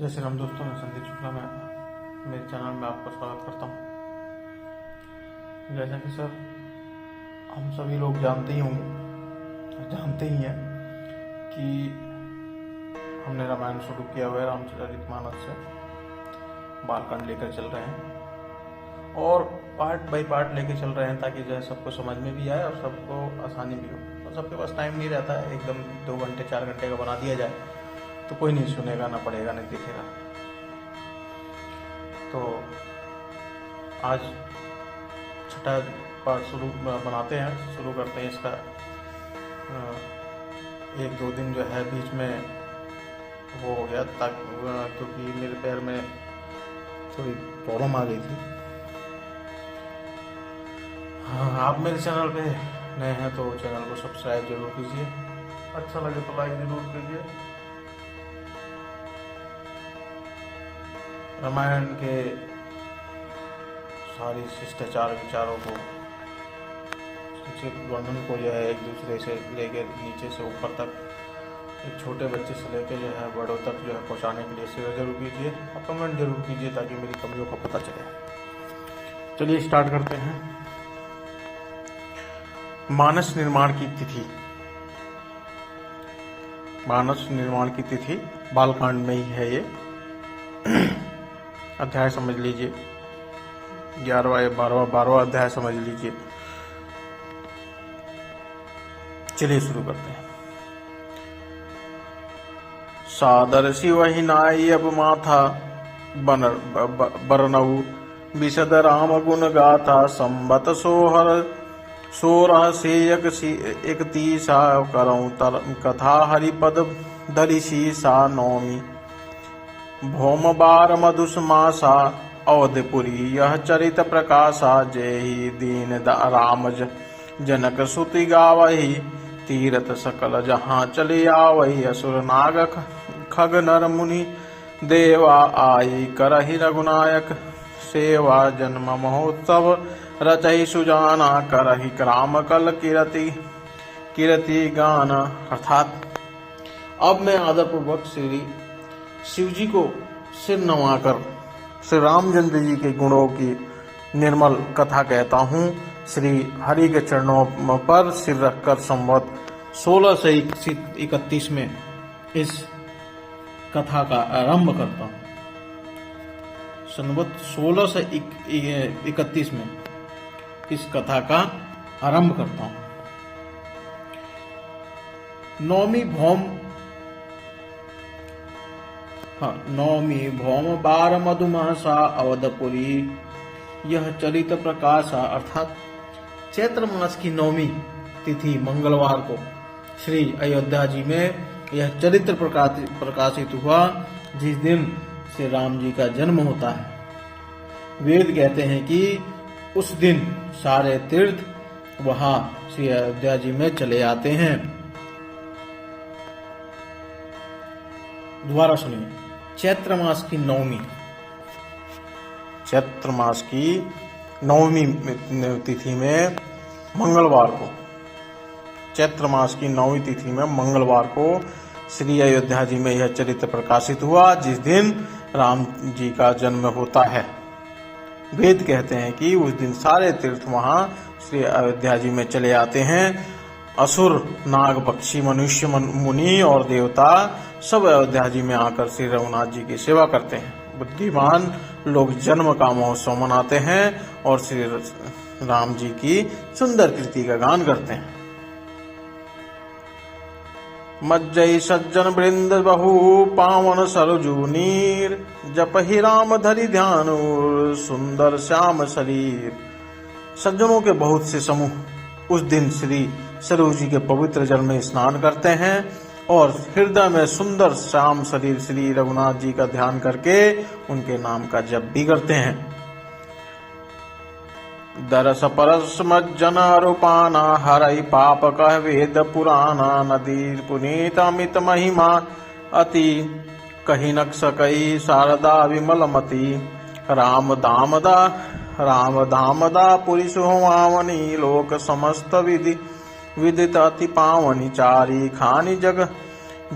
जय श्री राम दोस्तों, मैं संदीप शुक्ला में मेरे चैनल में आपका स्वागत करता हूँ। जैसा कि सर हम सभी लोग जानते ही होंगे, जानते ही हैं कि हमने रामायण शुरू किया हुआ है। रामचरितमानस से बालकांड लेकर चल रहे हैं और पार्ट बाय पार्ट लेके चल रहे हैं ताकि जो है सबको समझ में भी आए और सबको आसानी भी हो। और सबके पास टाइम नहीं रहता है, एकदम 2 घंटे 4 घंटे का बना दिया जाए तो कोई नहीं सुनेगा, ना पढ़ेगा, नहीं देखेगा। तो आज छठा पार्ट बनाते हैं, शुरू करते हैं इसका। 1-2 दिन जो है बीच में वो हो गया क्योंकि मेरे पैर में थोड़ी प्रॉब्लम आ गई थी। हाँ, आप मेरे चैनल पे नए हैं तो चैनल को सब्सक्राइब जरूर कीजिए, अच्छा लगे तो लाइक जरूर कीजिए। रामायण के सारी शिष्टाचार विचारों को, वर्णन को जो है एक दूसरे से लेकर नीचे से ऊपर तक, एक छोटे बच्चे से लेकर जो है बड़ों तक जो है पहुंचाने के लिए शेयर जरूर कीजिए और कमेंट जरूर कीजिए ताकि मेरी कमियों का पता चले। चलिए स्टार्ट करते हैं। मानस निर्माण की तिथि। मानस निर्माण की तिथि बालकांड में ही है ये। अध्याय समझ लीजिए, 11वां या 12वां अध्याय समझ लीजिए। चलिए शुरू करते हैं। सादर्शी वही नाई अब माथा बरनऊ विशद राम गुण गाथा संबत सोरह से 31 करऊं कथा हरिपद धरिशी सा नौमी भौम बार मधुसमासा अवधपुरी यह चरित प्रकाशा जय ही दीन राम जनक सुति गावही तीरथ सकल जहाँ चले आवही असुर नाग खग नर मुनि देवा आई करहि रघुनायक सेवा जन्म महोत्सव रचहि सुजाना करहि राम कल कीरति गान। अर्थात अब मैं आदरपूर्वक श्री शिव जी को सिर नवाकर श्री रामचंद्र जी के गुणों की निर्मल कथा कहता हूँ। श्री हरि के चरणों पर सिर रखकर संवत 16 से 31 में इस कथा का आरंभ करता हूँ। संवत 16 से 31 में इस कथा का आरंभ करता हूँ। नौमी भौम बार मधुमासा अवधपुरी यह चरित प्रकाशा। अर्थात चैत्र मास की 9वीं तिथि मंगलवार को श्री अयोध्या जी में यह चरित्र प्रकाशित हुआ, जिस दिन श्री राम जी का जन्म होता है। वेद कहते हैं कि उस दिन सारे तीर्थ वहां श्री अयोध्या जी में चले आते हैं। दोबारा सुनिए। चैत्र मास की 9वीं तिथि में मंगलवार को, चैत्र मास की 9वीं तिथि में मंगलवार को श्री अयोध्या जी में यह चरित्र प्रकाशित हुआ, जिस दिन राम जी का जन्म होता है। वेद कहते हैं कि उस दिन सारे तीर्थ वहां श्री अयोध्या जी में चले आते हैं। असुर नाग पक्षी मनुष्य मुनि और देवता सब अयोध्या जी में आकर श्री रघुनाथ जी की सेवा करते हैं। बुद्धिमान लोग जन्म का महोत्सव मनाते हैं और श्री राम जी की सुंदर कृति का गान करते हैं। मज्जई सज्जन वृंद बहु पावन सरजू नीर जपहि राम धरि ध्यान सुंदर श्याम शरीर। सज्जनों के बहुत से समूह उस दिन श्री सरयू जी के पवित्र जल में स्नान करते हैं और हृदय में सुंदर श्याम शरीर श्री रघुनाथ जी का ध्यान करके उनके नाम का जप भी करते हैं। दरस परस मज्जन रूपाना हरई पाप कह वेद पुराना नदी पुनीत अमित महिमा अति कही नक सकई शारदा विमल मती राम दामदा पुरी सुहावनी लोक समस्त विदित अति पावनी चारी खानी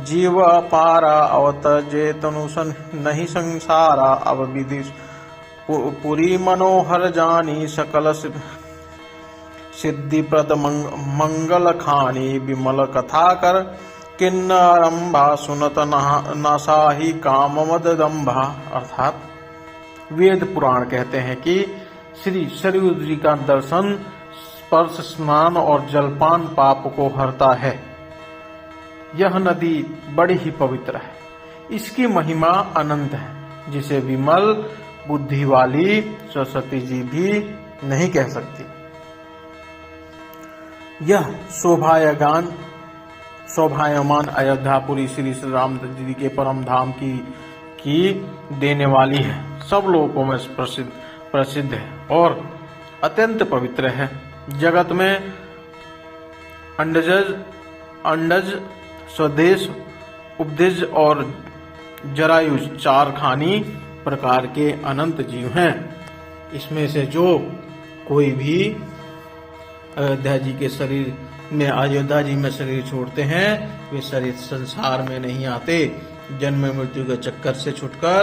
जीव अपारा अवत जेतनु नहीं संसारा। अब विधि पुरी मनोहर जानी सकल सिद्धि प्रद मंगल खानी। विमल कथा कर किन्नरंभा सुनत नसाही काम मद दंभा। अर्थात वेद पुराण कहते हैं कि श्री सरयू जी का दर्शन, स्पर्श, स्नान और जलपान पाप को हरता है। यह नदी बड़ी ही पवित्र है, इसकी महिमा अनंत है, जिसे विमल बुद्धि वाली सरस्वती जी भी नहीं कह सकती। यह शोभायमान अयोध्यापुरी श्री रामचंद्र जी के परम धाम की देने वाली है। सब लोगों में प्रसिद्ध है और अत्यंत पवित्र है। जगत में अंडज, स्वदेश, उपदेश और जरायुज 4 खानी प्रकार के अनंत जीव हैं। इसमें से जो कोई भी अयोध्या जी में शरीर छोड़ते हैं, वे शरीर संसार में नहीं आते, जन्म मृत्यु के चक्कर से छुटकर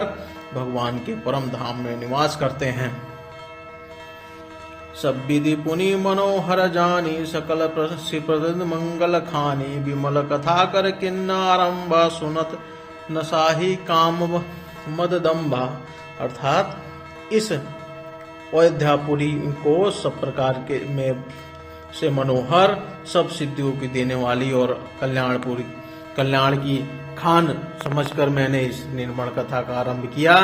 भगवान के परम धाम में निवास करते हैं। सब विधि पुनि मनोहर जानी, सकल प्रसिद्ध मंगल खानी। विमल कथा कर किन्नारंभ, सुनत नसाही काम मद दंभा। अर्थात इस अयोध्यापुरी को सब प्रकार के में से मनोहर, सब सिद्धियों की देने वाली और कल्याण की खान समझकर मैंने इस निर्मल कथा का आरंभ किया,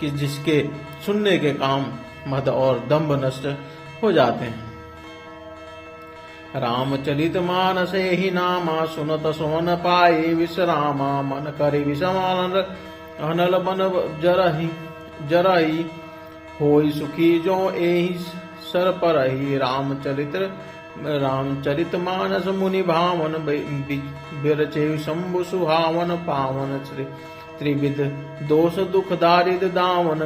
जिसके सुनने के काम मद और दंभ नष्ट हो जाते हैं। रामचरित मानस ही नामा, सुनत सोन पाई विश्रामा। मन करि विषमान अनल बन जरही, होई सुखी जो एहि सर परही। रामचरित मानस मुनि भावन, बिरचे शंभु सुहावन पावन। त्रिविध दोष दुख दारिद दावन,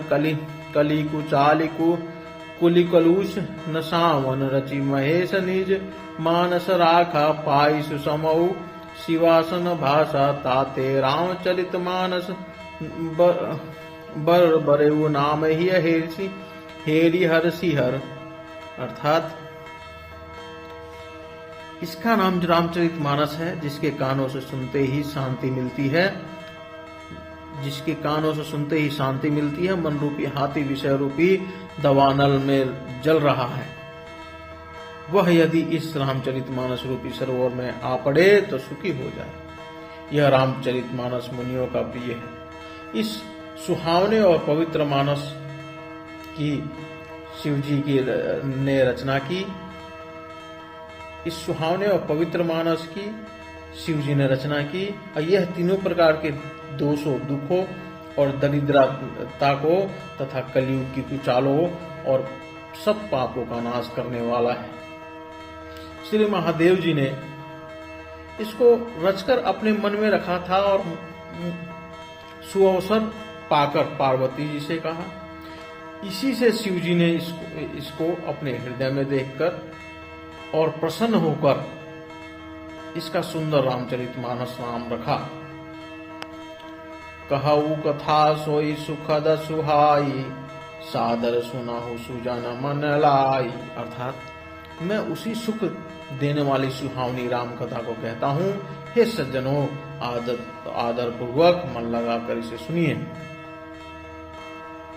कली कुचालिकु कुलि कलुष नसावन। रचि महेश निज मानस राखा, पाई सुसमऊ शिवासन भाषा। ताते रामचरित मानस बरेउ नाम ही हेरी हरसी हर। अर्थात इसका नाम रामचरित मानस है, जिसके कानों से सुनते ही शांति मिलती है, मन रूपी हाथी विषय रूपी दवानल में जल रहा है। वह यदि इस रामचरित मानस रूपी सरोवर में आ पड़े तो सुखी हो जाए। यह रामचरित मानस मुनियों का प्रिय है। इस सुहावने और पवित्र मानस की शिव जी ने रचना की। इस सुहावने और पवित्र मानस की शिव जी ने रचना की, और यह तीनों प्रकार के दोषों, दुखों और दरिद्रता को तथा कलयुग की कुचालों और सब पापों का नाश करने वाला है। श्री महादेव जी ने इसको रचकर अपने मन में रखा था और सुअवसर पाकर पार्वती जी से कहा। इसी से शिव जी ने इसको अपने हृदय में देखकर और प्रसन्न होकर इसका सुंदर रामचरितमानस नाम रखा। कहऊ कथा सोई सुखद सुहाई, सादर सुनाहु सुजन मन लाई। अर्थात मैं उसी सुख देने वाली सुहावनी राम कथा को कहता हूँ। हे सज्जनों, आदर पूर्वक मन लगाकर इसे सुनिए।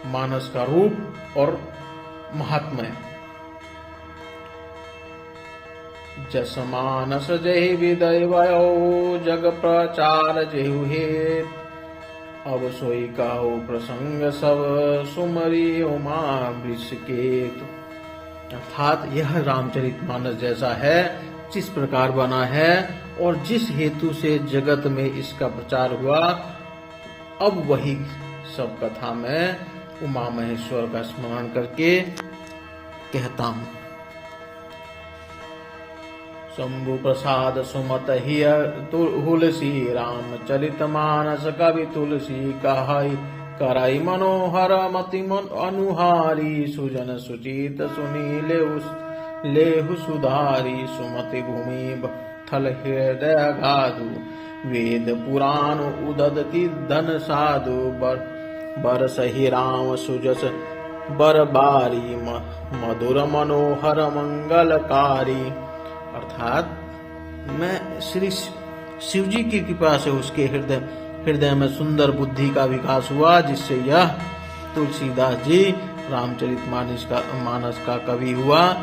मानस का रूप और महात्म्य। जस मानस जहि विदय भयो, जग प्रचार जेहु हेत। अब सोई काहु प्रसंग सब, सुमरी उमा वृषकेतु। अर्थात यह रामचरितमानस जैसा है, जिस प्रकार बना है और जिस हेतु से जगत में इसका प्रचार हुआ, अब वही सब कथा मैं उमा महेश्वर का स्मरण करके कहता हूँ। शंभु प्रसाद सुमत ही तुलसी, रामचरित मानस कवि तुलसी। कहई कराई मनोहर मति मन अनुहारी, सुजन सुचित सुनी लेहु सुधारी। सुमति भूमि थल हृदय गाधु, वेद पुराण उददति धन साधु बरसहि राम सुजस बर बारी मधुर मनोहर मंगलकारी। अर्थात मैं श्री शिव जी की कृपा से उसके हृदय में सुंदर बुद्धि का विकास हुआ, जिससे यह तुलसीदास जी रामचरितमानस का कवि हुआ।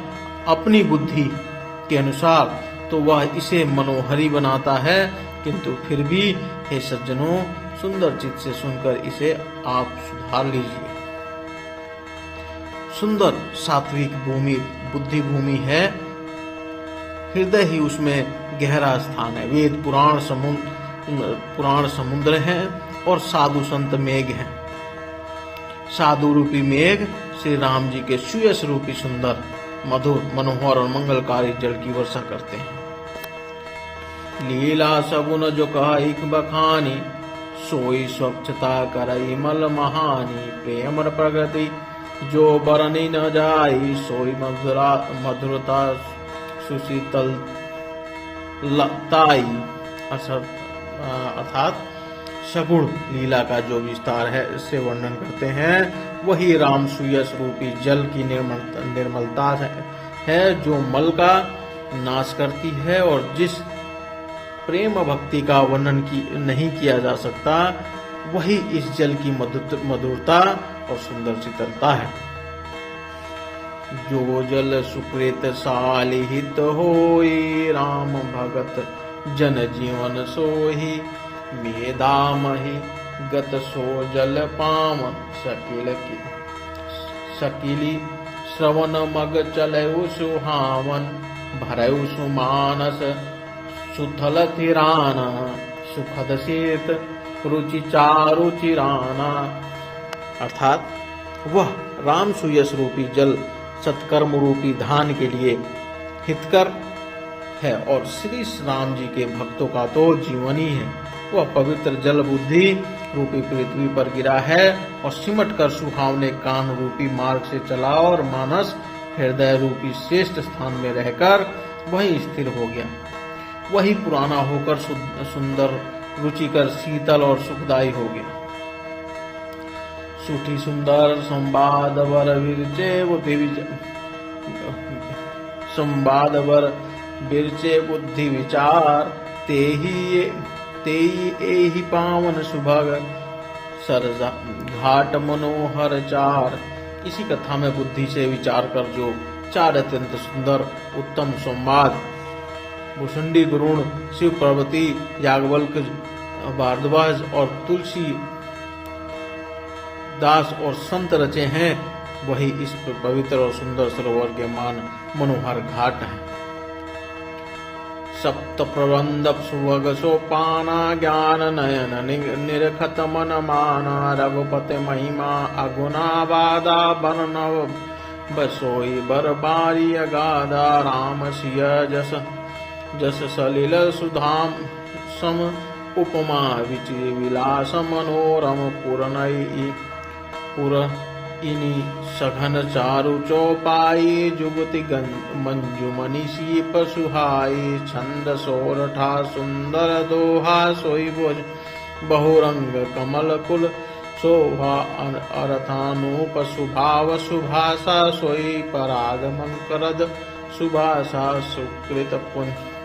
अपनी बुद्धि के अनुसार तो वह इसे मनोहरी बनाता है, किंतु फिर भी हे सज्जनों, सुंदर चित्त से सुनकर इसे आप सुधार लीजिए। सुंदर सात्विक भूमि बुद्धि भूमि है, हृदय ही उसमें गहरा स्थान है। वेद पुराण समुद्र है और साधु संत मेघ हैं। साधु रूपी मेघ श्री राम जी के सुयश रूपी सुंदर मधुर मनोहर और मंगलकारी जल की वर्षा करते हैं। लीला सगुन जो कहिक बखानी, सोई स्वच्छता करई मल महानी। प्रेम प्रगति जो बरनी न जाई, सोई मधुरता सुशीतल लताई। अर्थात सगुण लीला का जो विस्तार है इससे वर्णन करते हैं, वही राम सुयस रूपी जल की निर्मलता है जो मल का नाश करती है, और जिस प्रेम भक्ति का वर्णन नहीं किया जा सकता, वही इस जल की मधुरता और सुंदर शीतलता है। जो जल सुकृत सालिहित होई, राम भगत जन जीवन सोही। मेदामहि गत सो जल पावन, सकिली श्रवण मग चलऊ सुहावन। भरऊ सुमानस सुथल थिराना, सुखद शीत रुचि चारु चिराना। अर्थात वह राम सुयस रूपी जल सत्कर्म रूपी धान के लिए हितकर है, और श्री राम जी के भक्तों का तो जीवन ही है। वह पवित्र जल बुद्धि रूपी पृथ्वी पर गिरा है और सिमट कर सुहावने कान रूपी मार्ग से चला, और मानस हृदय रूपी श्रेष्ठ स्थान में रहकर वही स्थिर हो गया। वही पुराना होकर सुंदर रुचिकर शीतल और सुखदायी हो गया। सुठी सुंदर संवाद वर विरचे बुद्धि विचार। तेही एहि पावन सुभग, सरजा घाट मनोहर चार। इसी कथा में बुद्धि से विचार कर जो चार अत्यंत सुंदर उत्तम संवाद भुषुंडी गुरुण शिव पार्वती याज्ञवल्क्य भारद्वाज और तुलसी दास और संत रचे हैं, वही इस पवित्र और सुंदर सरोवर के मनोहर घाट हैं। सप्त प्रबंध सुभग सोपाना, ज्ञान नयन निरखत मन माना। रघुपति महिमा अगुना बाधा, बरनव बसोई बर बारी अगाधा। राम सिय जस सलिल सुधाम सम, उपमा विलास मनोरम। पुरइनी सघन चारु चौपाई, जुगति मंजुमणि शीप सुहाई। छंद सोरठा सुंदर दोहा, सोई भोज बहुरंग कमल कुल शोभा। अरथानूप सुभाव सुभाषा, सोई पराग मंकरद सुभाषा। सुकृत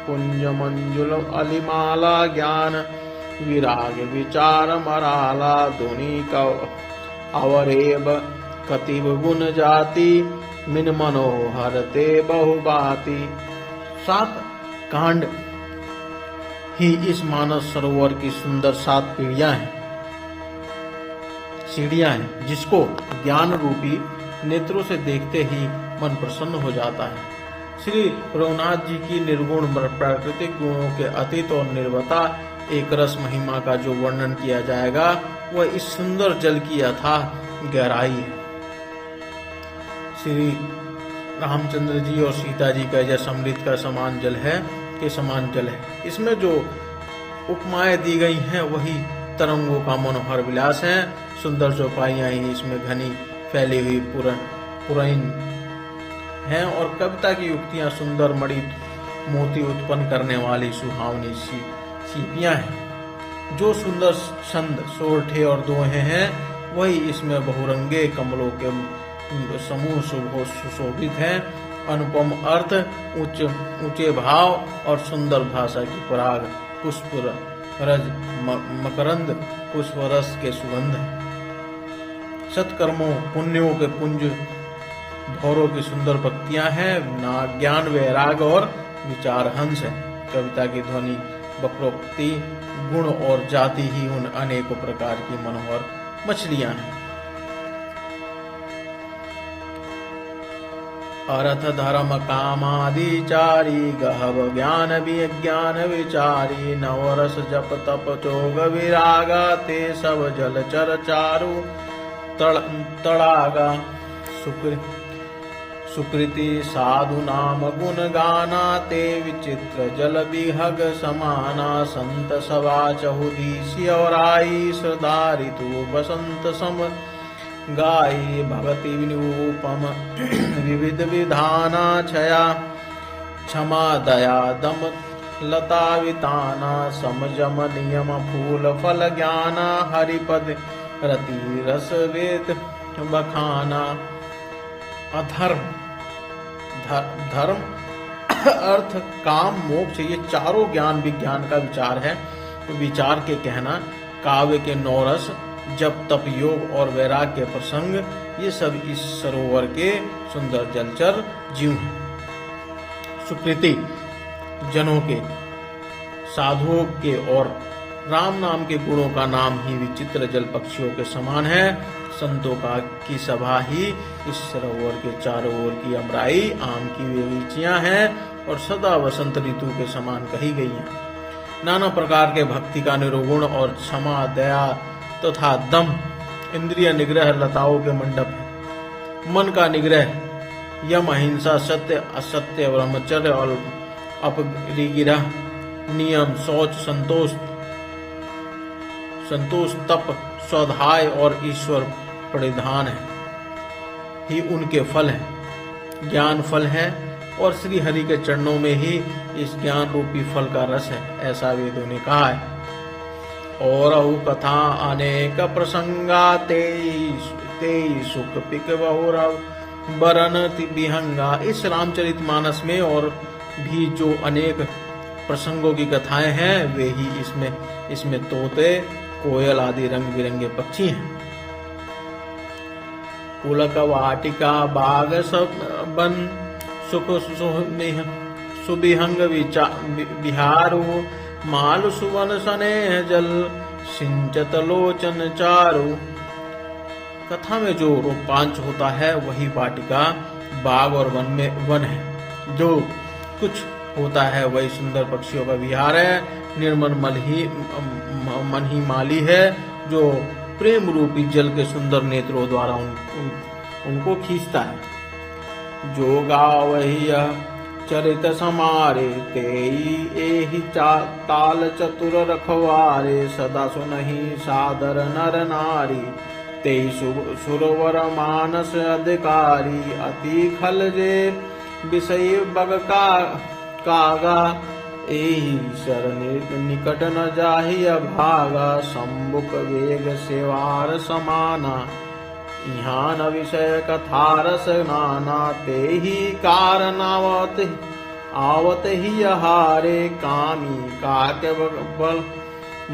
पुंज मंजुल अलिमाला, ज्ञान विराग विचार मराला। धुनि का अवरेब कतिब गुण जाति, मिन मनोहर ते बहुबाती। 7 कांड ही इस मानस सरोवर की सुंदर 7 सीढ़ियां हैं, जिसको ज्ञान रूपी नेत्रों से देखते ही मन प्रसन्न हो जाता है। श्री रघुनाथ जी की निर्गुण प्राकृतिक गुणों के अतीत और निर्वता एक रस महिमा का जो वर्णन किया जाएगा, वह इस सुंदर जल की अथाह गहराई है। श्री रामचंद्र जी और सीता जी का जैसा अमृत का समान जल है के समान जल है। इसमें जो उपमाएं दी गई हैं, वही तरंगों का मनोहर विलास है। सुंदर चौपाइयां ही इसमें घनी फैली हुई पुरैन हैं, और कविता की युक्तियां सुंदर मणि मोती उत्पन्न करने वाली सुहावनी सीपियां हैं। जो सुंदर छंद, सोरठे और दोहे हैं वही इसमें बहुरंगे कमलों के समूह सुशोभित हैं। अनुपम अर्थ, ऊंचे भाव और सुंदर भाषा की पराग, पुष्प रज मकरंद पुष्प रस के सुगंध है। सत्कर्मों पुण्यों के पुंज भौरों की सुंदर पत्तियां हैं। ज्ञान वैराग और विचार हंस है। कविता की ध्वनि, वक्रोक्ति, गुण और जाति ही उन अनेकों प्रकार की मनोहर मछलियां हैं। अर्थ धर्म कामादिचारी, गहव ज्ञान विज्ञान विचारी, नवरस जप तप चोग विरागा, ते सब जलचर चारु तड़ागा। सुकृति साधु नाम गुण गाना, ते विचित्र जल विहग समाना, संत सभा चहुदीसी और आई, सदा ऋतु बसंत सम गाई, भगति विनिरूपम विविध विधाना, छया क्षमा दया दम लता विताना, समजम नियम फूल फल ज्ञाना, हरिपद रति रस वेद बखाना। अधर्म, धर्म, अर्थ, काम, मोक्ष, ये चारों ज्ञान विज्ञान का विचार है। तो विचार के कहना, काव्य के नौरस, जप तप योग और वैराग्य के प्रसंग, ये सब इस सरोवर के सुंदर जलचर जीव हैं। सुकृति, जनों के, साधुओं के और राम नाम के गुणों का नाम ही विचित्र जल पक्षियों के समान है। संतों की सभा ही इस सरोवर के चारों ओर की अमराई, आम की बगीचियां हैं और सदा वसंत ऋतु के समान कही गई हैं। नाना प्रकार के भक्ति का निरूगुण और क्षमा दया तथा दम, इंद्रिय निग्रह लताओं के मंडप है। मन का निग्रह, यम अहिंसा, सत्य असत्य, ब्रह्मचर्य और अपरिग्रह, नियम, शौच, संतोष, तप, स्वाध्याय और ईश्वर परिधान है ही उनके फल है। ज्ञान फल है और श्री हरि के चरणों में ही इस ज्ञान रूपी फल का रस है, ऐसा वेदों ने कहा है। और कथा अनेक प्रसंगा, ते सुख पिक बहुरव बरन विहंगा। इस रामचरितमानस में और भी जो अनेक प्रसंगों की कथाएं हैं वे ही इसमें तोते, कोयल आदि रंग बिरंगे पक्षी हैं। पुलक वाटिका बाग सब बन, सुख सुबिहंग विहारू, माल सुवन स्नेह जल, सिंचत लोचन चारु। कथा में जो रोमांच होता है वही वाटिका, बाग और वन है। जो कुछ होता है वही सुंदर पक्षियों का विहार है। निर्मल मन ही माली है, जो प्रेम रूपी जल के सुंदर नेत्रों द्वारा उनको खींचता है। जो गावही चरित समारे, तेई एहि ताल चतुर रखवारे, सदा सुनहि सादर नर नारी, तेई सुरवर मानस अधिकारी, अति खल जे विषय बग कागा, एहि शर निकट न जाहि अभागा, सम्मुख वेग सेवार समाना, यहाँ न विषय कथारस नाना, तेहि कारण आवत ही हारे, कामी काके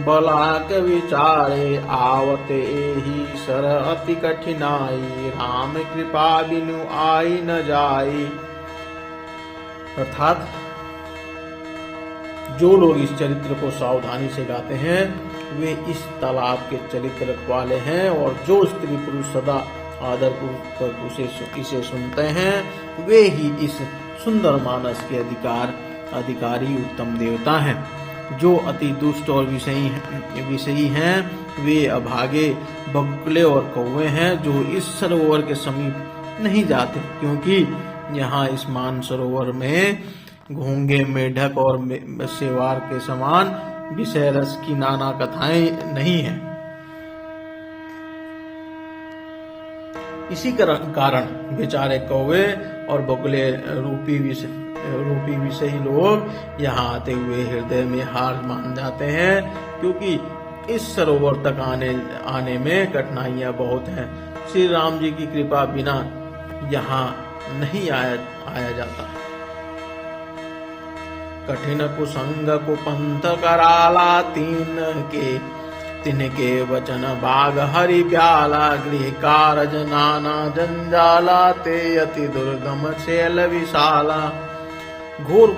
बलाक विचारे, आवत एहि शर अति कठिनाई, राम कृपा बिनु आई न जाई। अर्थात जो लोग इस चरित्र को सावधानी से गाते हैं वे इस तालाब के चरित्र वाले हैं, और जो स्त्री पुरुष सदा आदर पूर्वक इसे सुनते हैं वे ही इस सुंदर मानस के अधिकारी उत्तम देवता हैं। जो अति दुष्ट और विषयी हैं वे अभागे बगुले और कौवे हैं, जो इस सरोवर के समीप नहीं जाते, क्योंकि यहाँ इस मान सरोवर में घोंगे, मेढक और सेवार के समान विषय रस की नाना कथाएं नहीं है। इसी कारण बेचारे कौवे और बगुले रूपी विषयी लोग यहाँ आते हुए हृदय में हार मान जाते हैं, क्योंकि इस सरोवर तक आने में कठिनाइयां बहुत हैं। श्री राम जी की कृपा बिना यहाँ नहीं आया जाता। कठिन कुसंग कुपंथ कराला तिनके वचन बाग हरि प्याला, गृह कारज नाना जंजाला, ते अति दुर्गम शैल विशाला। घोर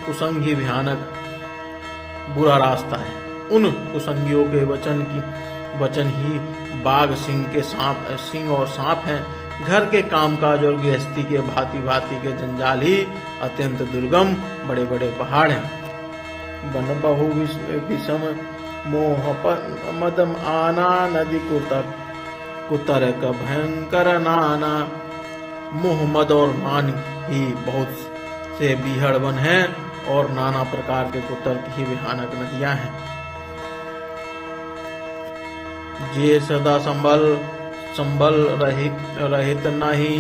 कुसंगी भयानक बुरा रास्ता है। उन कुसंगियों के वचन ही बाघ सिंह और सांप हैं। घर के कामकाज और गृहस्थी के भांति भांति के जंजाल ही अत्यंत दुर्गम बड़े बड़े पहाड़ हैं। बन बहु विषम मोह मदम आना, नदी कुतर का भयंकर नाना। मोह मद और मान ही बहुत से बीहड़ वन हैं और नाना प्रकार के कुतर्क ही भयानक नदियां हैं। जे सदा संबल रहित नहीं,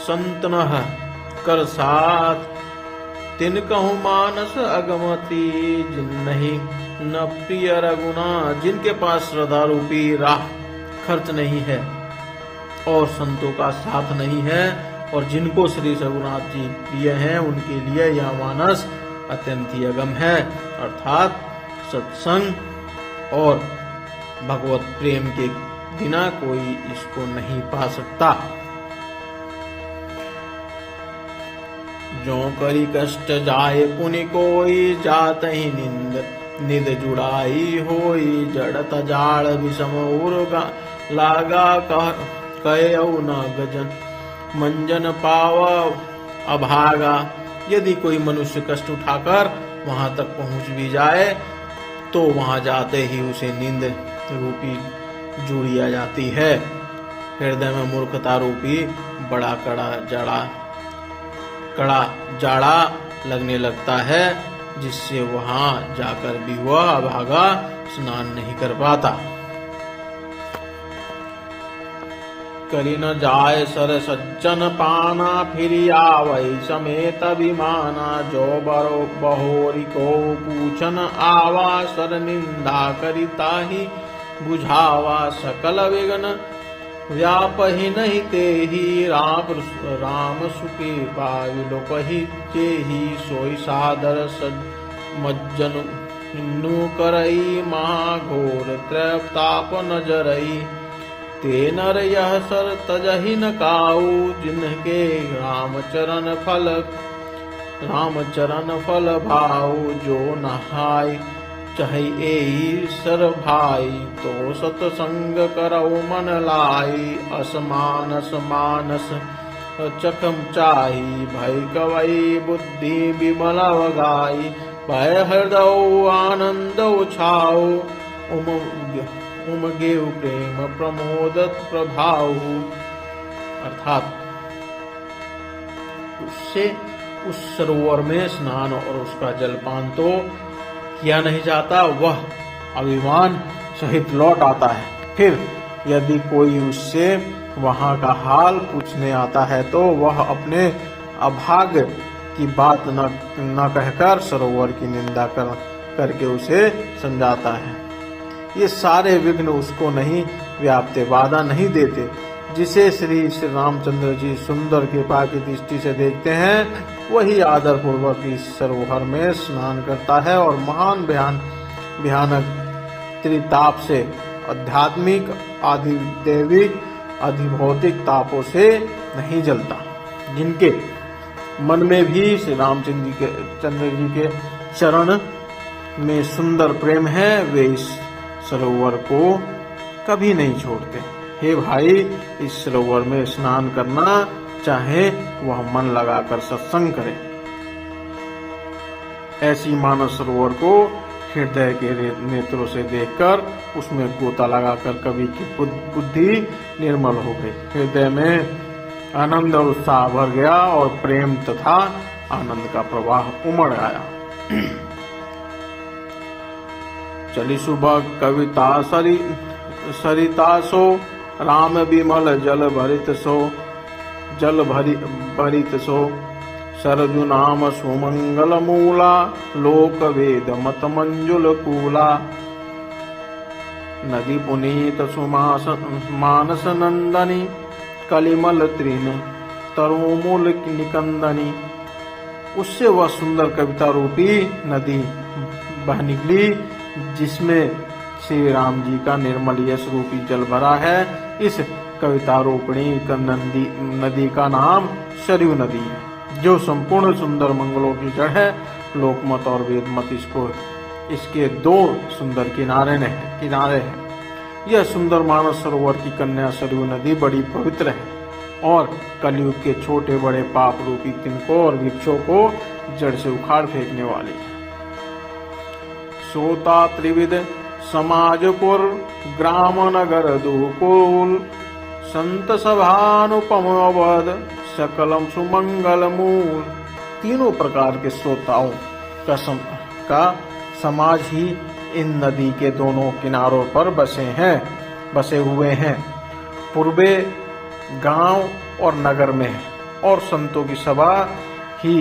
संतनह कर साथ, तिन कहूँ मानस अगमती, जिन नहीं न प्रिय रघुना। जिनके पास श्रद्धा रूपी राह खर्च नहीं है और संतों का साथ नहीं है, और जिनको श्री रघुनाथ जी प्रिय हैं, उनके लिए यह मानस अत्यंत ही अगम है। अर्थात सत्संग और भगवत प्रेम के बिना कोई इसको नहीं पा सकता। जो करी कष्ट जाए पुनि कोई, जात ही निद जुड़ाई होई। जड़त जाड़ विषम उर्गा लागा, कयऊ न गजन मंजन पावा अभागा। यदि कोई मनुष्य कष्ट उठाकर वहां तक पहुंच भी जाए तो वहां जाते ही उसे नींद रूपी जुड़ी आ जाती है। हृदय में मूर्खता रूपी बड़ा कड़ा जाड़ा लगने लगता है, जिससे वहां जाकर भी वह अभागा स्नान नहीं कर पाता। करी न जाय सर सज्जन पाना, फिर आवै समेत अभिमाना। जो बरो बहोरी को पूछन आवा, सर निंदा करिता ही बुझावा। सकल विघ्न व्यापहि नहीं ते ही, राम सुखे पाविलो पहि ते ही। सोई सादर मज्जन नु करई, महाघोर त्रैताप नजरई। ते नर यह सर तजहि न काऊ, जिनके रामचरण फल भाऊ। जो नहाय चाहे एई सर भाई, तो सतसंग करऊ मन लाई। असमानस मानस चखम चाही, भय कवई बुद्धि विमल वगाई। भय हृदय आनंद उछाऊ, उमगेव प्रेम प्रमोदत प्रभाव। अर्थात उससे उस सरोवर में स्नान और उसका जलपान तो किया नहीं जाता, वह अभिमान सहित लौट आता है। फिर यदि कोई उससे वहां का हाल पूछने आता है तो वह अपने अभाग्य की बात न कहकर सरोवर की निंदा करके उसे समझाता है। ये सारे विघ्न उसको नहीं व्यापते, बाधा नहीं देते। जिसे श्री रामचंद्र जी सुंदर कृपा की दृष्टि से देखते हैं, वही आदर पूर्वक इस सरोवर में स्नान करता है और महान भयानक त्रिताप से, आध्यात्मिक, आधिदैविक, अधिभौतिक तापों से नहीं जलता। जिनके मन में भी श्री रामचंद्र जी के चरण में सुंदर प्रेम है, वे इस सरोवर को कभी नहीं छोड़ते। हे भाई, इस सरोवर में स्नान करना चाहे वह मन लगाकर सत्संग करे। ऐसी मानस सरोवर को हृदय के नेत्रों से देखकर उसमें गोता लगाकर कवि की बुद्धि निर्मल हो गई। हृदय में आनंद और उत्साह भर गया और प्रेम तथा आनंद का प्रवाह उमड़ आया। चली सुबह कविता सरिता सो राम विमल जल भरित सो सरजु नाम सुमंगल मूला लोक वेद मत मंजुल कूला नदी पुनीत सुमास मानस नंदनी कलिमल तृण तरुमूल निकंदनी। उससे वह सुंदर कविता रूपी नदी बह निकली जिसमें श्री राम जी का निर्मल यश रूपी जल भरा है। इस कविता रूपिणी नदी का नाम सरयू नदी है, जो संपूर्ण सुंदर मंगलों की जड़ है। लोकमत और वेदमत इसके दो सुंदर किनारे हैं। यह सुंदर मानस सरोवर की कन्या सरयू नदी बड़ी पवित्र है और कलयुग के छोटे बड़े पाप रूपी तिनकों और वृक्षों को जड़ से उखाड़ फेंकने वाली है। सोता त्रिविध समाजपुर ग्राम नगर दुकुल संत सभानुपम अवध सकलम सुमंगल मूल। तीनों प्रकार के श्रोताओं का समाज ही इन नदी के दोनों किनारों पर बसे हुए हैं। पूर्वे गांव और नगर में है और संतों की सभा ही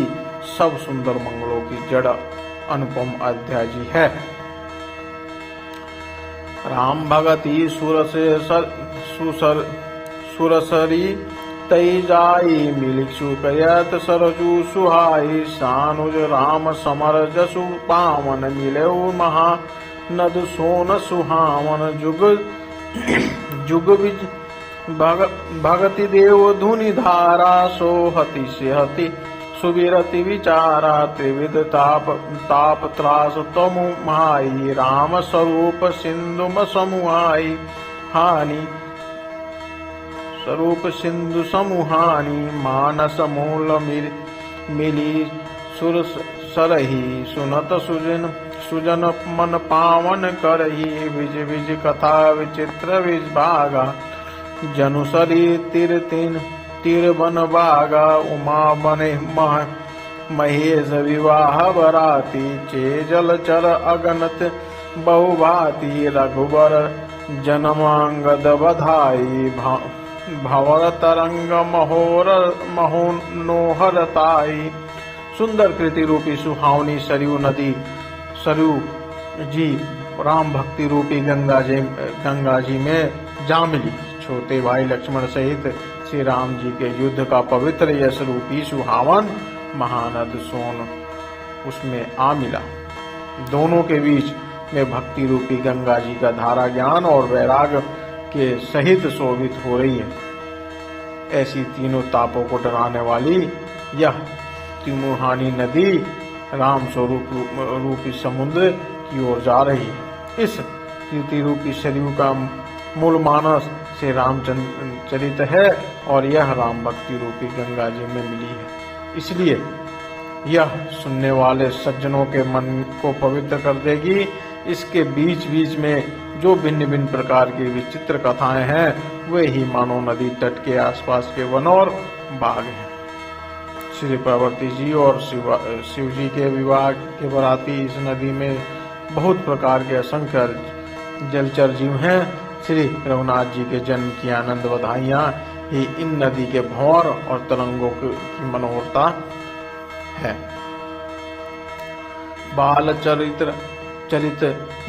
सब सुंदर मंगलों की जड़ अनुपम अध्याय जी है। राम भगति सुरसरी तई जाई मिलिक्षु कयत सरजू सुहाई सानुज राम समर जसु पावन मिले महा नद सोन सुहावन जुग भगति देव धुनि धारा सोहति सेहति सुविरति विचारा त्रिविध ताप त्रास तमु माई राम स्वरूप सिंधु समुहाई हानि स्वरूप सिंधु समुहानी मानस मूल मिली सुर सरही सुनत सुजन मन पावन करही विज विज कथा विचित्र विभागा जनुसरी तिर बन बागा उमा बने महेश विवाह बराती चे जल चर अगनत बहुभाती रघुबर जनमांगद बधाई भवर तरंग महोनोहरताई। सुंदर कृति रूपी सुहावनी सरयू जी राम भक्ति रूपी गंगा जी में जा मिली। छोटे भाई लक्ष्मण सहित श्री राम जी के युद्ध का पवित्र यश रूपी सुहावन महानद सोन उसमें आ मिला। दोनों के बीच में भक्ति रूपी गंगा जी का धारा ज्ञान और वैराग्य के सहित शोभित हो रही है। ऐसी तीनों तापों को डराने वाली यह त्रिमुहानी नदी राम स्वरूप रूपी समुद्र की ओर जा रही है। इस कृति रूपी सरयू का मूल मानस से रामचरित है और यह राम भक्ति रूपी गंगा जी में मिली है। इसलिए यह सुनने वाले सज्जनों के मन को पवित्र कर देगी। इसके बीच बीच में जो भिन्न भिन्न प्रकार की विचित्र कथाएं हैं वे ही मानो नदी तट के आसपास के वन और बाग हैं। श्री पार्वती जी और शिव जी के विवाह के बराती इस नदी में बहुत प्रकार के असंख्य जलचर जीव हैं। श्री रघुनाथ जी के जन्म की आनंद बधाइयां ही इन नदी के भंवर और तरंगों की मनोहरता है। बाल चरित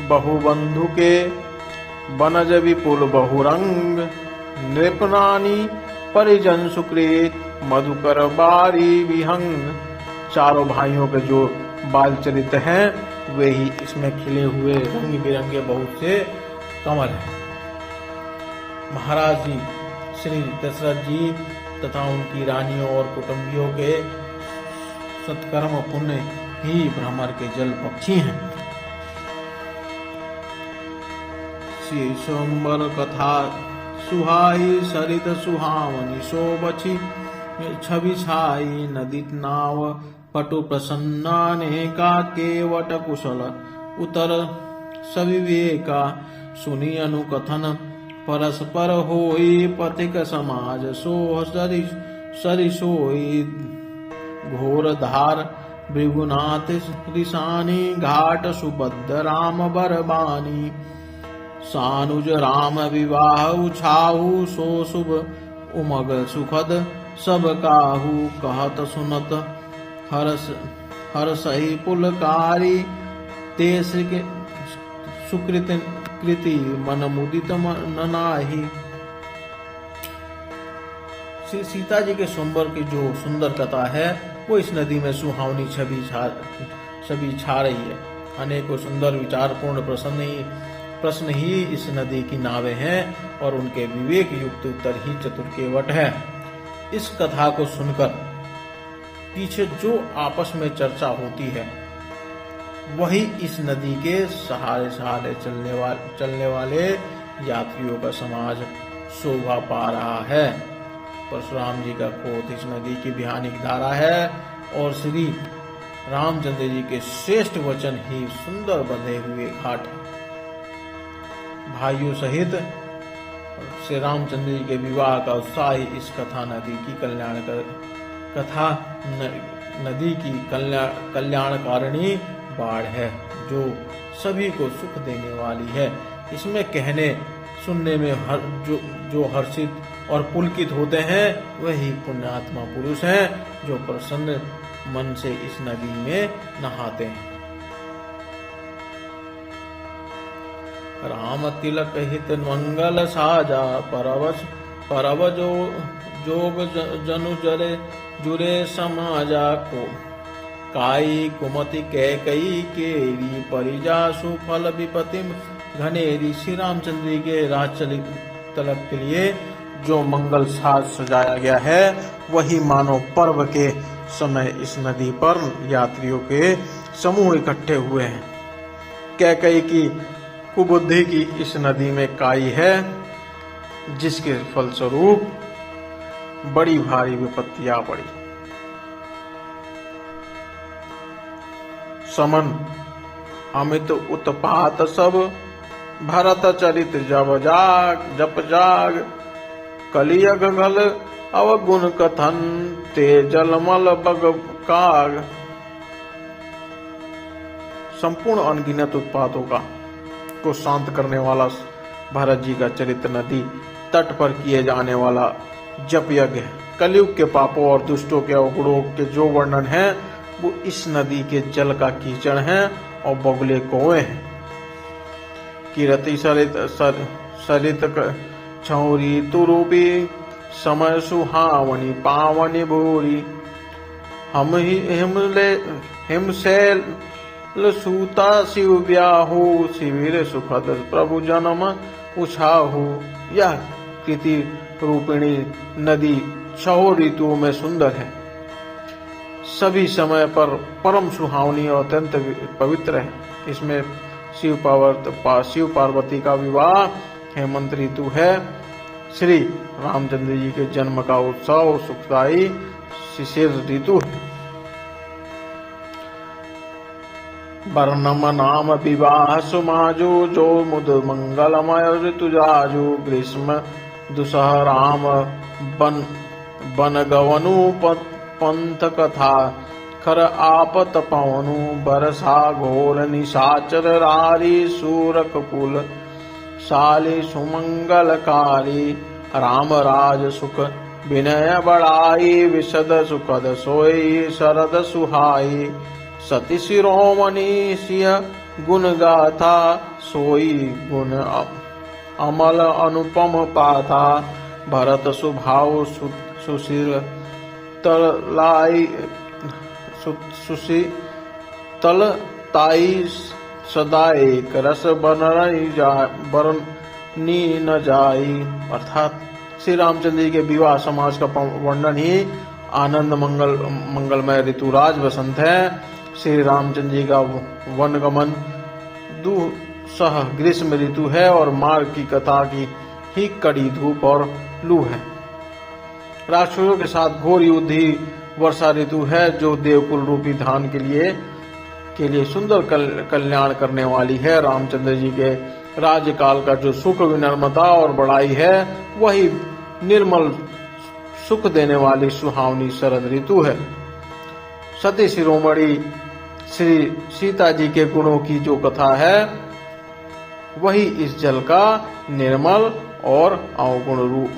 बहुबंधु के बनज विपुल बहुरंग नृपनानी परिजन सुकृत मधुकर बारी विहंग। चारों भाइयों के जो बाल चरित हैं वे ही इसमें खिले हुए रंग बिरंगे बहुत से कमल हैं। महाराज जी श्री दशरथ जी तथा उनकी रानियों और कुटुंबियों के सत्कर्म पुण्य ही भ्रमर के जल पक्षी हैं। श्री सोमबर कथा सुहाई सरित सुहावनी शोभछि छवि छाई नदी नाव पटु प्रसन्नाने का केवट कुशल उतर सविवेका सुनी अनुकथन परस्पर होई पथिक समाज सोह सरिसोई घोर धार भृगुनाथ ऋषानी घाट सुबद्ध राम बरबानी सानुज राम विवाह उछाहु सो शुभ उमग सुखद सब काहू कहत सुनत हर्षहि पुलकारी तेस के सुकृत कृति मन मुदित मन नाही। श्री सीता जी के स्वयंवर की जो सुंदर कथा है वो इस नदी में सुहावनी छवि छा रही है। अनेकों सुंदर विचारपूर्ण प्रश्न ही इस नदी की नावें हैं और उनके विवेक युक्त उत्तर ही चतुर्केवट है। इस कथा को सुनकर पीछे जो आपस में चर्चा होती है वही इस नदी के सहारे सहारे चलने वाले यात्रियों का समाज शोभा पा रहा है। परशुराम जी का क्रोध इस नदी की भयानक धारा है और श्री रामचंद्र जी के श्रेष्ठ वचन ही सुंदर बंधे हुए घाट है। भाइयों सहित श्री रामचंद्र जी के विवाह का उत्साह इस कथा नदी की कल्याणकारिणी बाढ़ है जो सभी को सुख देने वाली है। इसमें कहने सुनने में जो हर्षित और पुलकित होते हैं वही पुण्यात्मा पुरुष हैं जो प्रसन्न मन से इस नदी में नहाते हैं। राम तिलक हित मंगल साजा परव जोग जनु जरे जुरे समाजा को काई कुमति कैकई केरी परिजा सुफल विपति घनेरी। श्री रामचंद्र जी के राजचलित तिलक के लिए जो मंगल साज सजाया गया है वही मानो पर्व के समय इस नदी पर यात्रियों के समूह इकट्ठे हुए हैं। कैकई की कुबुद्धि की इस नदी में काई है जिसके फलस्वरूप बड़ी भारी विपत्तियां पड़ी। समन अमित उत्पात सब भरत चरित जप जाग कलियग गल अवगुण कथन ते जलमल बग काग। संपूर्ण अनगिनत उत्पातों को शांत करने वाला भरत जी का चरित्र नदी तट पर किए जाने वाला जप यज्ञ है। कलयुग के पापों और दुष्टों के अवगुणों के जो वर्णन है वो इस नदी के जल का कीचड़ है और बगुले कौए हैं। कीरति सरित छौरी तुरूपी समय सुहावनी पावनी भूरी हम हिमशैल सूता शिव ब्याहु शिविर सुखद प्रभु जन्म उछाहु। यह कृति रूपिणी नदी 6 ऋतुओं में सुंदर है, सभी समय पर परम सुहावनी और अत्यंत पवित्र है। इसमें शिव पार्वती का विवाह हेमंत ऋतु है। श्री रामचंद्र जी के जन्म का उत्सव सुखदायी शिशिर ऋतु है। वर्णम नाम विवाह सुमाजु जो मुद मंगलमय ऋतु जाजु ग्रीष्म दुसह राम बन गवनु पंथ कथा खर आपत पवनु बरसा घोर निशाचर रारी सूरक कुल शाली सुमंगलकारी राम राज सुख विनय बड़ाई विशद सुखद सोई शरद सुहाई सती शिरोमणि सिंह गुण गाथा सोई गुण अमल अनुपम पाथा भरत सुभाव सुशील तलाई सुशी तल ताई सदाई रस बरनी न जाई। अर्थात श्री रामचंद्र जी के विवाह समाज का वर्णन ही आनंद मंगलमय ऋतुराज वसंत है। श्री रामचंद्र जी का वनगमन दुसह ग्रीष्म ऋतु है और मार्ग की कथा की ही कड़ी धूप और लू है। राक्षसों के साथ घोर युद्ध ही वर्षा ऋतु है जो देवकुल रूपी धान के लिए सुंदर कल्याण करने वाली है। रामचंद्र जी के राज्यकाल का जो सुख विनम्रता और बड़ाई है वही निर्मल सुख देने वाली सुहावनी शरद ऋतु है। सती शिरोमणि श्री सीता जी के गुणों की जो कथा है वही इस जल का निर्मल और अवगुण रूप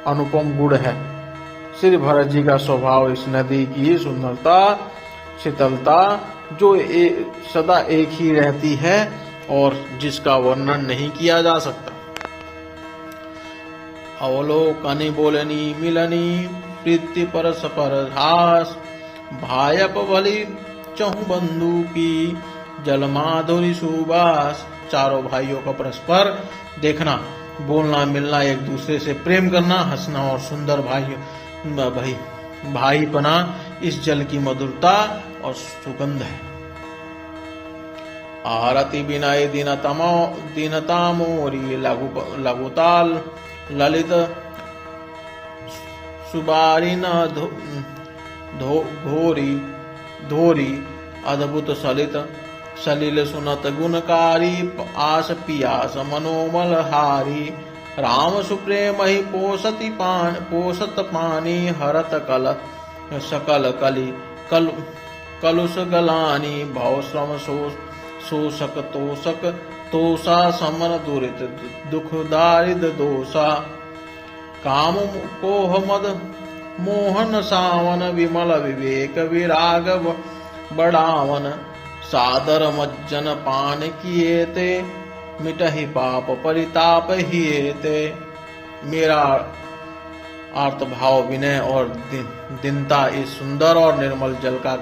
अनुपम गुण है। श्री भरत जी का स्वभाव इस नदी की सुंदरता, शीतलता, जो सदा एक ही रहती है और जिसका वर्णन नहीं किया जा सकता। अवलोकनी बोलनी मिलनी प्रीति परस्पर हास, भायप बलि चहु बंधु की जल माधुरी सुबास। चारों भाइयों का परस्पर देखना, बोलना, मिलना, एक दूसरे से प्रेम करना, हंसना और सुंदर भाईपना इस जल की मधुरता और सुगंध है। आरती विनय दीनता मोरी लघुताल ललित सुबारी न धोरी अद्भुत सलिल सुनत गुणकारी आस पियास मनोमल हारी। राम सुप्रेम ही पोषत पानी हरत कल सकल कलुष गलानी। भव श्रम शोषक तोषा समन दुरित दुख दारिद दोषा। काम कोह मद मोहन सावन विमल विवेक विराग बढ़ावन। सादर मज्जन पान किए ते मिटहि पाप परिताप हिएते। मेरा आर्त भाव विनय और दीनता इस सुंदर और निर्मल जल का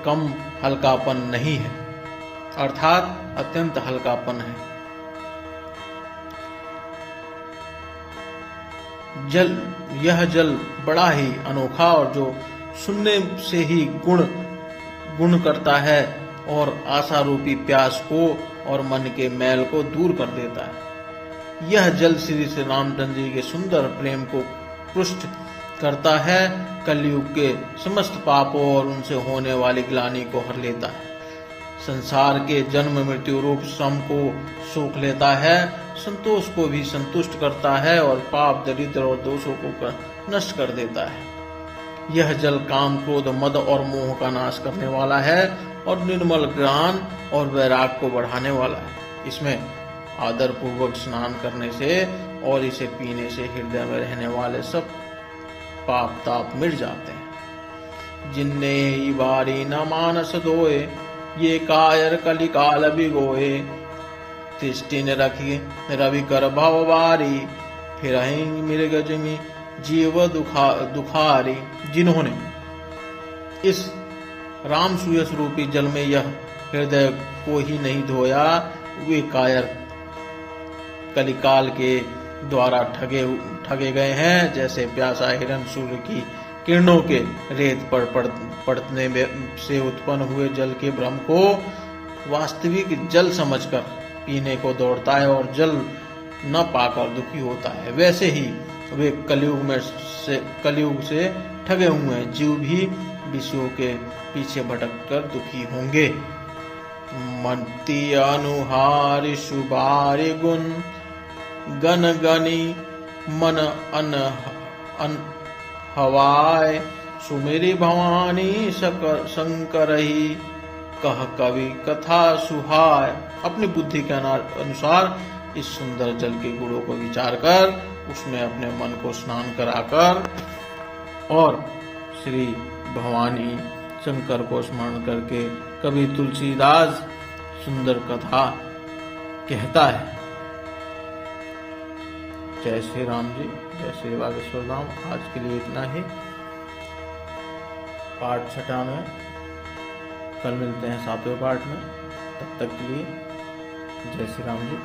कम हल्कापन नहीं है, अर्थात अत्यंत हल्कापन है। यह जल बड़ा ही अनोखा और जो सुनने से ही गुण करता है और आशा रूपी प्यास को और मन के मैल को दूर कर देता है। यह जल श्री रामचंद्र जी के सुंदर प्रेम को पुष्ट करता है, कलयुग के समस्त पापों और उनसे होने वाली ग्लानि को हर लेता है, संसार के जन्म मृत्यु रूप श्रम को सोख लेता है, संतोष को भी संतुष्ट करता है और पाप दरिद्र और दोषों को नष्ट कर देता है। यह जल काम क्रोध मद और मोह का नाश करने वाला है और निर्मल ज्ञान और वैराग को बढ़ाने वाला है। इसमें आदर पूर्वक स्नान करने से और इसे पीने से हृदय में रहने वाले सब पाप ताप मिट जाते हैं। जिनने बारी न मानस धोए, ये कायर कलिकाल बिगोए। तिष्टि ने रखी रवि कर भव बारी, फिर मृग जमी जीव दुखारी। जिन्होंने इस राम सुयस रूपी जल में यह हृदय को ही नहीं धोया, वे कायर कलिकाल के द्वारा ठगे गए हैं। जैसे प्यासा हिरण सूर्य की किरणों के रेत पर पड़ने से उत्पन्न हुए जल के भ्रम को वास्तविक जल समझकर पीने को दौड़ता है और जल न पाकर दुखी होता है, वैसे ही वे कलयुग से ठगे हुए जीव भी विषयों के पीछे भटककर दुखी होंगे। मति अनुहारि सुबारि गुण, गन गनी मन अन हवाय। सुमेरी भवानी शंकरही, कह कवि कथा सुहाय। अपनी बुद्धि के अनुसार इस सुंदर जल के गुणों को विचार कर उसमें अपने मन को स्नान कराकर और श्री भवानी शंकर को स्मरण करके कवि तुलसीदास सुंदर कथा कहता है। जय श्री राम जी, जय श्री बागेश्वर धाम। आज के लिए इतना ही। पाठ 6 में कल मिलते हैं 7वें पाठ में। तब तक के लिए जय श्री राम जी।